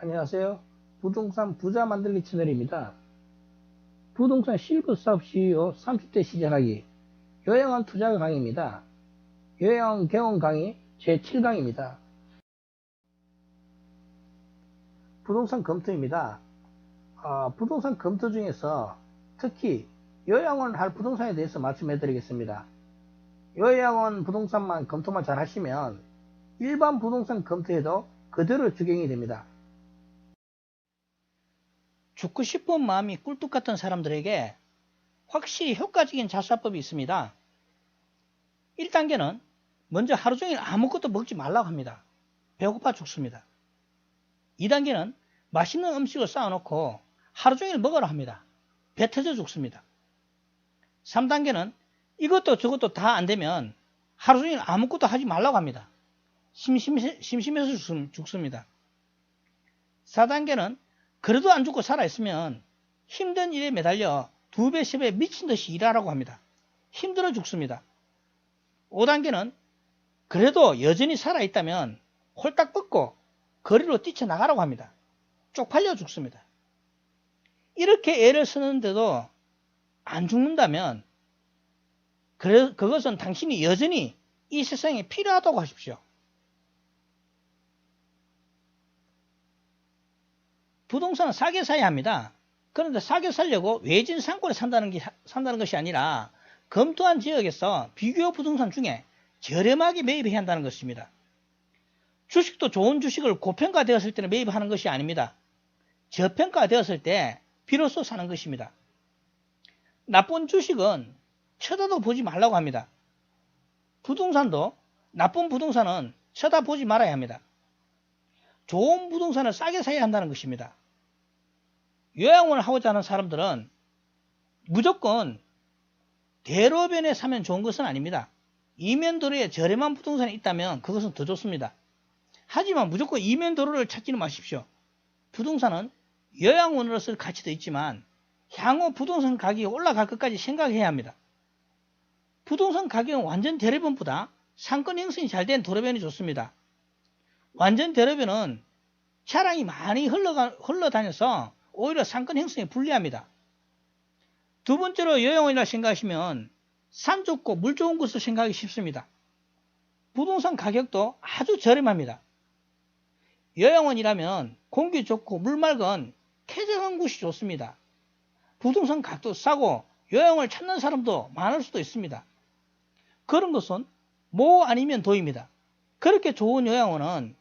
안녕하세요. 부동산 부자 만들기 채널입니다. 부동산 실버 사업 CEO 30대 시작하기 요양원 투자 강의입니다. 요양원 경험 강의 제7강입니다. 부동산 검토입니다. 부동산 검토 중에서 특히 요양원 할 부동산에 대해서 말씀해 드리겠습니다. 요양원 부동산만 검토만 잘 하시면 일반 부동산 검토에도 그대로 적용이 됩니다. 죽고 싶은 마음이 꿀뚝 같은 사람들에게 확실히 효과적인 자수화법이 있습니다. 1단계는 먼저 하루 종일 아무것도 먹지 말라고 합니다. 배고파 죽습니다. 2단계는 맛있는 음식을 쌓아놓고 하루 종일 먹으라 합니다. 배 터져 죽습니다. 3단계는 이것도 저것도 다 안되면 하루 종일 아무것도 하지 말라고 합니다. 심심해서 죽습니다. 4단계는 그래도 안 죽고 살아있으면 힘든 일에 매달려 2배, 3배 미친듯이 일하라고 합니다. 힘들어 죽습니다. 5단계는 그래도 여전히 살아있다면 홀딱 뻗고 거리로 뛰쳐나가라고 합니다. 쪽팔려 죽습니다. 이렇게 애를 쓰는데도 안 죽는다면 그것은 당신이 여전히 이 세상에 필요하다고 하십시오. 부동산은 싸게 사야 합니다. 그런데 싸게 살려고 외진 상권에 산다는 것이 아니라 검토한 지역에서 비교 부동산 중에 저렴하게 매입해야 한다는 것입니다. 주식도 좋은 주식을 고평가되었을 때는 매입하는 것이 아닙니다. 저평가되었을 때 비로소 사는 것입니다. 나쁜 주식은 쳐다도 보지 말라고 합니다. 부동산도 나쁜 부동산은 쳐다보지 말아야 합니다. 좋은 부동산을 싸게 사야 한다는 것입니다. 요양원을 하고자 하는 사람들은 무조건 대로변에 사면 좋은 것은 아닙니다. 이면도로에 저렴한 부동산이 있다면 그것은 더 좋습니다. 하지만 무조건 이면도로를 찾지는 마십시오. 부동산은 요양원으로 쓸 가치도 있지만 향후 부동산 가격이 올라갈 것까지 생각해야 합니다. 부동산 가격은 완전 대로변보다 상권 형성이 잘 된 도로변이 좋습니다. 완전 대로변은 차량이 많이 흘러다녀서 오히려 상권 형성에 불리합니다. 두 번째로 요양원이라 생각하시면 산 좋고 물 좋은 곳을 생각하기 쉽습니다. 부동산 가격도 아주 저렴합니다. 요양원이라면 공기 좋고 물 맑은 쾌적한 곳이 좋습니다. 부동산 가격도 싸고 요양원을 찾는 사람도 많을 수도 있습니다. 그런 것은 모 아니면 도입니다. 그렇게 좋은 요양원은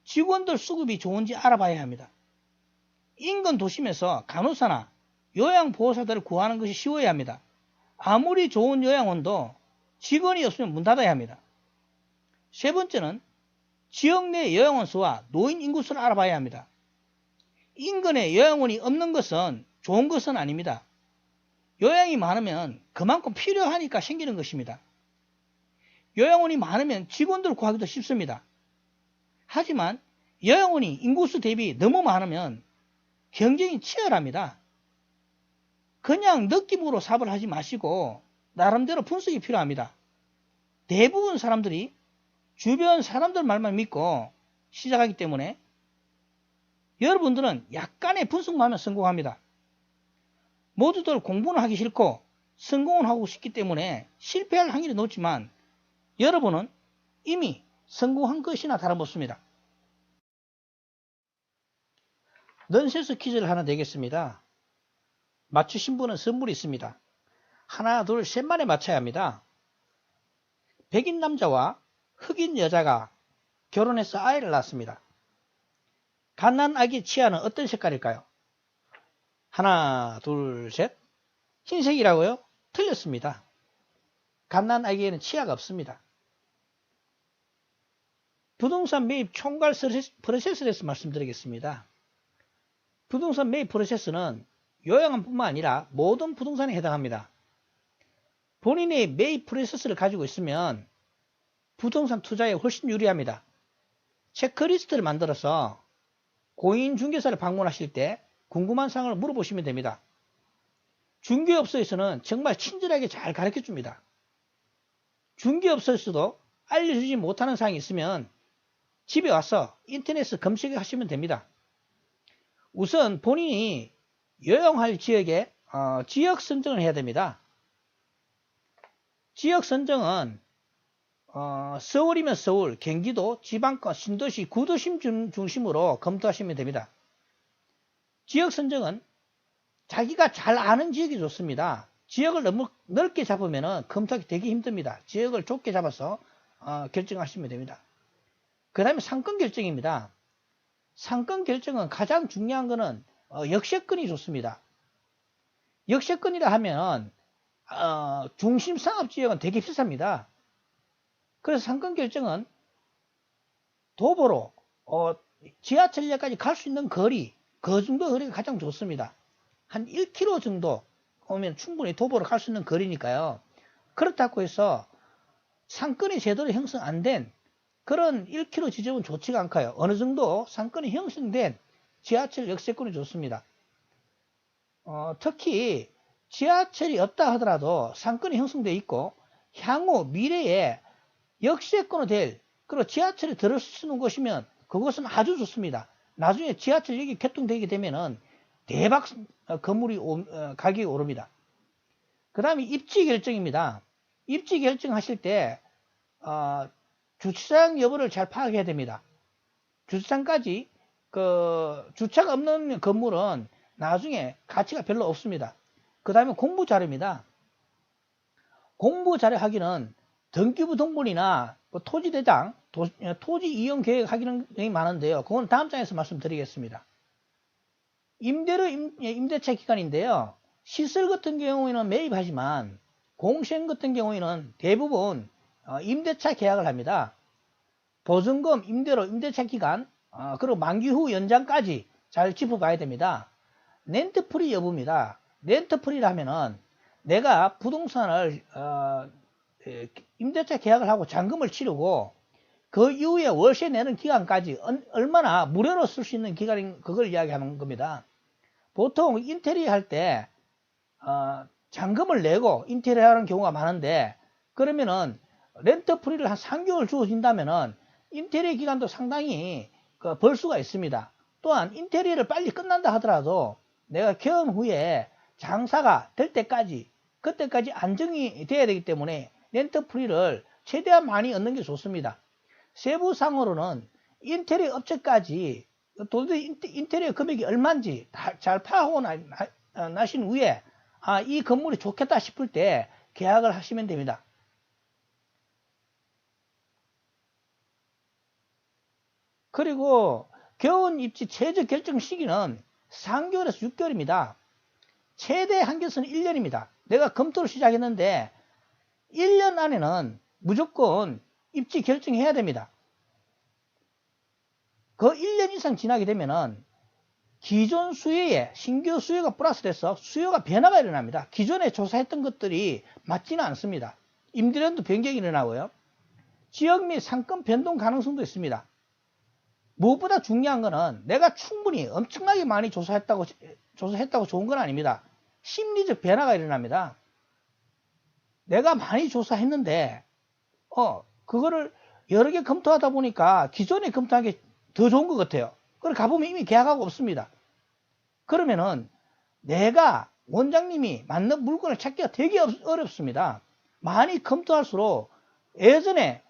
직원들 수급이 좋은지 알아봐야 합니다. 인근 도심에서 간호사나 요양보호사들을 구하는 것이 쉬워야 합니다. 아무리 좋은 요양원도 직원이 없으면 문 닫아야 합니다. 세 번째는 지역 내 요양원 수와 노인 인구수를 알아봐야 합니다. 인근에 요양원이 없는 것은 좋은 것은 아닙니다. 요양이 많으면 그만큼 필요하니까 생기는 것입니다. 요양원이 많으면 직원들 구하기도 쉽습니다. 하지만 요양원이 인구수 대비 너무 많으면 경쟁이 치열합니다. 그냥 느낌으로 사업을 하지 마시고 나름대로 분석이 필요합니다. 대부분 사람들이 주변 사람들 말만 믿고 시작하기 때문에 여러분들은 약간의 분석만 하면 성공합니다. 모두들 공부는 하기 싫고 성공은 하고 싶기 때문에 실패할 확률이 높지만 여러분은 이미 성공한 것이나 다름없습니다. 넌센스 퀴즈를 하나 내겠습니다. 맞추신 분은 선물이 있습니다. 하나, 둘, 셋 만에 맞춰야 합니다. 백인 남자와 흑인 여자가 결혼해서 아이를 낳았습니다. 갓난 아기 치아는 어떤 색깔일까요? 하나, 둘, 셋. 흰색이라고요? 틀렸습니다. 갓난 아기에는 치아가 없습니다. 부동산 매입 총괄 프로세스에 대해서 말씀드리겠습니다. 부동산 매입 프로세스는 요양원뿐만 아니라 모든 부동산에 해당합니다. 본인의 매입 프로세스를 가지고 있으면 부동산 투자에 훨씬 유리합니다. 체크리스트를 만들어서 공인중개사를 방문하실 때 궁금한 사항을 물어보시면 됩니다. 중개업소에서는 정말 친절하게 잘 가르쳐 줍니다. 중개업소에서도 알려주지 못하는 사항이 있으면 집에 와서 인터넷에 검색하시면 됩니다. 우선 본인이 요양할 지역에 지역 선정을 해야 됩니다. 지역 선정은 서울이면 서울, 경기도, 지방권, 신도시, 구도심 중심으로 검토하시면 됩니다. 지역 선정은 자기가 잘 아는 지역이 좋습니다. 지역을 너무 넓게 잡으면 검토하기 되게 힘듭니다. 지역을 좁게 잡아서 결정하시면 됩니다. 그 다음에 상권 결정입니다. 상권 결정은 가장 중요한 거는 역세권이 좋습니다. 역세권이라 하면 중심 상업지역은 되게 비쌉니다. 그래서 상권 결정은 도보로 지하철역까지 갈 수 있는 거리, 그 정도 거리가 가장 좋습니다. 한 1km 정도 오면 충분히 도보로 갈 수 있는 거리니까요. 그렇다고 해서 상권이 제대로 형성 안 된 그런 1km 지점은 좋지가 않고요. 어느 정도 상권이 형성된 지하철 역세권이 좋습니다. 특히 지하철이 없다 하더라도 상권이 형성되어 있고 향후 미래에 역세권으로 될 그리고 지하철이 들을 수 있는 곳이면 그것은 아주 좋습니다. 나중에 지하철역이 개통되게 되면은 대박 건물이 가격이 오릅니다. 그 다음에 입지 결정입니다. 입지 결정하실 때 주차장 여부를 잘 파악해야 됩니다. 주차장까지 주차가 없는 건물은 나중에 가치가 별로 없습니다. 그 다음에 공부 자료입니다. 공부 자료 하기는 등기부 등본이나 토지대장, 토지 이용 계획 하기는 굉장히 많은데요. 그건 다음 장에서 말씀드리겠습니다. 임대료 임대차 기간인데요. 시설 같은 경우에는 매입하지만 공시행 같은 경우에는 대부분 임대차 계약을 합니다. 보증금, 임대료, 임대차 기간, 그리고 만기 후 연장까지 잘 짚어봐야 됩니다. 렌트프리 여부입니다. 렌트프리라 하면은 내가 부동산을 임대차 계약을 하고 잔금을 치르고 그 이후에 월세 내는 기간까지 얼마나 무료로 쓸 수 있는 기간인 그걸 이야기하는 겁니다. 보통 인테리어 할 때 잔금을 내고 인테리어 하는 경우가 많은데 그러면은 렌트프리를 한 3개월 주어진다면은 인테리어 기간도 상당히 벌 수가 있습니다. 또한 인테리어를 빨리 끝난다 하더라도 내가 개헌 후에 장사가 될 때까지 그때까지 안정이 돼야 되기 때문에 렌트프리를 최대한 많이 얻는 게 좋습니다. 세부상으로는 인테리어 업체까지 도대체 인테리어 금액이 얼마인지 잘 파악하고 나신 후에 이 건물이 좋겠다 싶을 때 계약을 하시면 됩니다. 그리고 개원 입지 최저 결정 시기는 3개월에서 6개월입니다. 최대 한계선은 1년입니다. 내가 검토를 시작했는데 1년 안에는 무조건 입지 결정해야 됩니다. 그 1년 이상 지나게 되면은 기존 수요에 신규 수요가 플러스돼서 수요가 변화가 일어납니다. 기존에 조사했던 것들이 맞지는 않습니다. 임대료도 변경이 일어나고요. 지역 및 상권 변동 가능성도 있습니다. 무엇보다 중요한 거는 내가 충분히 엄청나게 많이 조사했다고 좋은 건 아닙니다. 심리적 변화가 일어납니다. 내가 많이 조사했는데 그거를 여러 개 검토하다 보니까 기존에 검토한 게 더 좋은 것 같아요. 그걸 가보면 이미 계약하고 없습니다. 그러면은 내가 원장님이 맞는 물건을 찾기가 되게 어렵습니다. 많이 검토할수록 예전에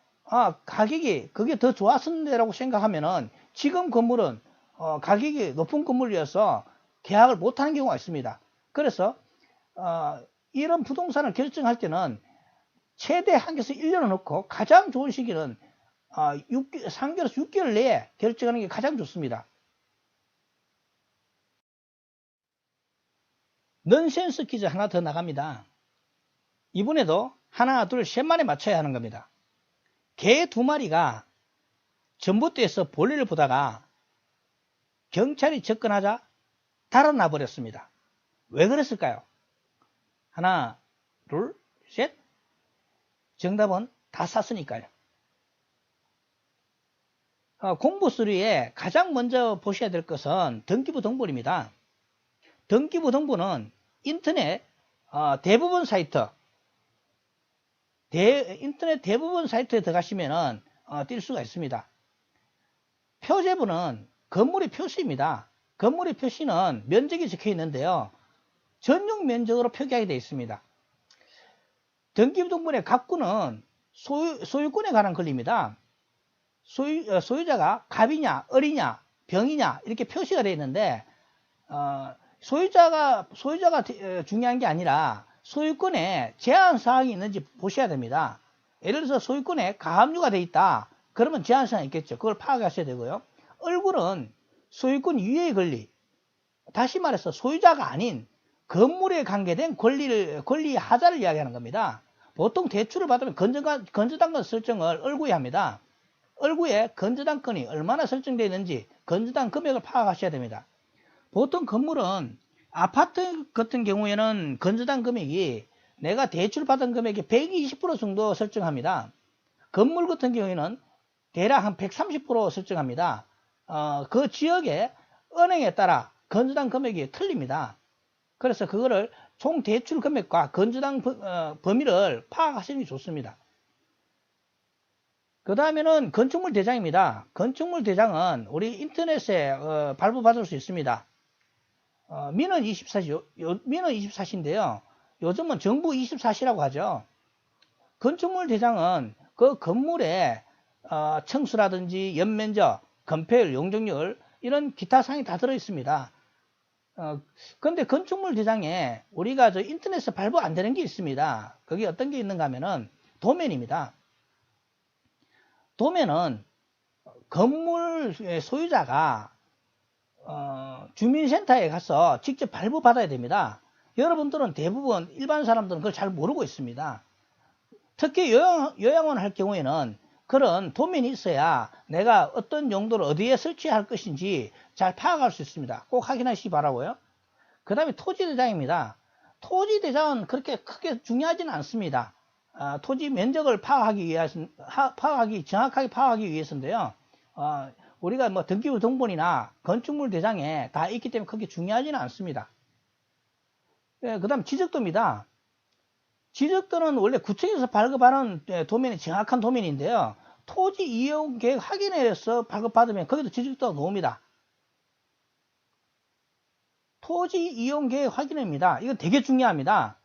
가격이 그게 더 좋았었는데라고 생각하면은 지금 건물은 가격이 높은 건물이어서 계약을 못하는 경우가 있습니다. 그래서 이런 부동산을 결정할 때는 최대 한계에서 1년을 넣고 가장 좋은 시기는 3개월에서 6개월 내에 결정하는 게 가장 좋습니다. 넌센스 퀴즈 하나 더 나갑니다. 이번에도 하나, 둘, 셋 만에 맞춰야 하는 겁니다. 개 2마리가 전봇대에서 볼일을 보다가 경찰이 접근하자 달아나 버렸습니다. 왜 그랬을까요? 하나, 둘, 셋. 정답은 다 쌌으니까요. 공부 서류에 가장 먼저 보셔야 될 것은 등기부 등본입니다. 등기부 등본은 인터넷 대부분 사이트, 인터넷 대부분 사이트에 들어가시면은 뛸 수가 있습니다. 표제부는 건물의 표시입니다. 건물의 표시는 면적이 적혀 있는데요. 전용 면적으로 표기하게 되어 있습니다. 등기부등본의 갑구는 소유권에 관한 권리입니다. 소유자가 갑이냐, 을이냐, 병이냐 이렇게 표시가 되어 있는데 소유자가 중요한 게 아니라 소유권에 제한 사항이 있는지 보셔야 됩니다. 예를 들어서 소유권에 가압류가 되어 있다. 그러면 제한 사항이 있겠죠. 그걸 파악하셔야 되고요. 을구는 소유권 유예의 권리. 다시 말해서 소유자가 아닌 건물에 관계된 권리 하자를 이야기하는 겁니다. 보통 대출을 받으면 건저당권 설정을 을구에 합니다. 을구에 건저당권이 얼마나 설정되어 있는지 건저당 금액을 파악하셔야 됩니다. 보통 건물은 아파트 같은 경우에는 건저당 금액이 내가 대출 받은 금액의 120% 정도 설정합니다. 건물 같은 경우에는 대략 한 130% 설정합니다. 그 지역의 은행에 따라 건저당 금액이 틀립니다. 그래서 그거를 총 대출 금액과 건저당 범위를 파악하시는 게 좋습니다. 그 다음에는 건축물 대장입니다. 건축물 대장은 우리 인터넷에 발부받을 수 있습니다. 민원 24시인데요. 요즘은 정부 24시라고 하죠. 건축물 대장은 그 건물의 층수라든지 연면적, 건폐율, 용적률 이런 기타 사항이 다 들어 있습니다. 근데 건축물 대장에 우리가 인터넷에 발부 안 되는 게 있습니다. 그게 어떤 게 있는가 하면은 도면입니다. 도면은 건물 소유자가 주민센터에 가서 직접 발부 받아야 됩니다. 여러분들은 대부분 일반 사람들은 그걸 잘 모르고 있습니다. 특히 요양원 할 경우에는 그런 도면이 있어야 내가 어떤 용도를 어디에 설치할 것인지 잘 파악할 수 있습니다. 꼭 확인하시기 바라고요. 그 다음에 토지대장입니다. 토지대장은 그렇게 크게 중요하지는 않습니다. 토지 면적을 정확하게 파악하기 위해서인데요. 우리가 뭐 등기부 등본이나 건축물 대장에 다 있기 때문에 크게 중요하지는 않습니다. 그 다음 지적도입니다. 지적도는 원래 구청에서 발급하는 도면이 정확한 도면인데요. 토지 이용 계획 확인해서 발급받으면 거기도 지적도가 나옵니다. 토지 이용 계획 확인입니다. 이거 되게 중요합니다.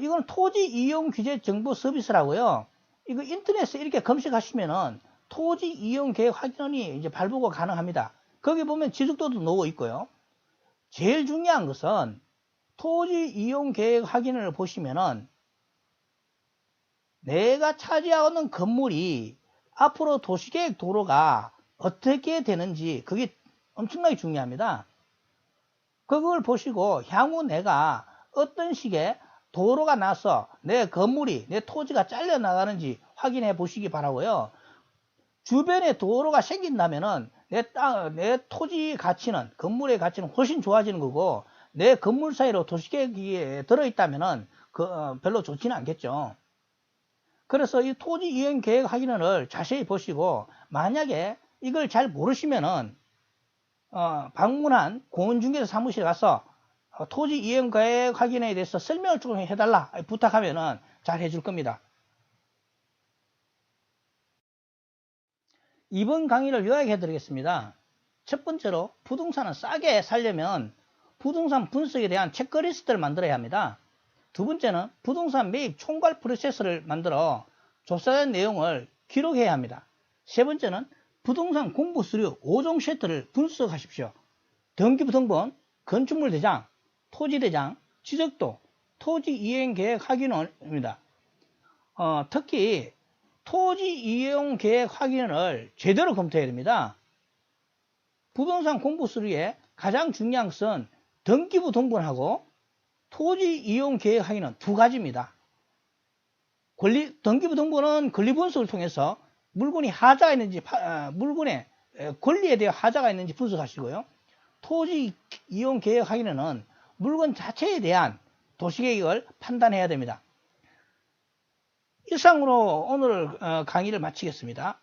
이건 토지 이용 규제 정보 서비스라고요. 이거 인터넷에 이렇게 검색하시면은 토지 이용 계획 확인이 이제 발부가 가능합니다. 거기 보면 지적도도 나오고 있고요. 제일 중요한 것은 토지 이용 계획 확인을 보시면은 내가 차지하는 건물이 앞으로 도시계획 도로가 어떻게 되는지 그게 엄청나게 중요합니다. 그걸 보시고 향후 내가 어떤 식의 도로가 나서 내 건물이 내 토지가 잘려 나가는지 확인해 보시기 바라고요. 주변에 도로가 생긴다면은 내 토지 가치는 건물의 가치는 훨씬 좋아지는 거고 내 건물 사이로 도시계획이 들어있다면은 별로 좋지는 않겠죠. 그래서 이 토지 이용 계획 확인을 자세히 보시고 만약에 이걸 잘 모르시면은 방문한 공원중개사 사무실에 가서 토지 이용 계획 확인에 대해서 설명을 조금 해달라 부탁하면은 잘 해줄 겁니다. 이번 강의를 요약해 드리겠습니다. 첫 번째로 부동산을 싸게 살려면 부동산 분석에 대한 체크리스트를 만들어야 합니다. 두 번째는 부동산 매입 총괄 프로세스를 만들어 조사된 내용을 기록해야 합니다. 세 번째는 부동산 공부 서류 5종 세트를 분석하십시오. 등기부등본, 건축물 대장, 토지 대장, 지적도, 토지 이용 계획 확인원입니다. 특히 토지 이용 계획 확인을 제대로 검토해야 됩니다. 부동산 공부 서류에 가장 중요한 것은 등기부등본하고 토지 이용 계획 확인은 두 가지입니다. 등기부등본은 권리분석을 통해서 물건이 하자가 있는지, 물건의 권리에 대한 하자가 있는지 분석하시고요. 토지 이용 계획 확인은 물건 자체에 대한 도시계획을 판단해야 됩니다. 이상으로 오늘 강의를 마치겠습니다.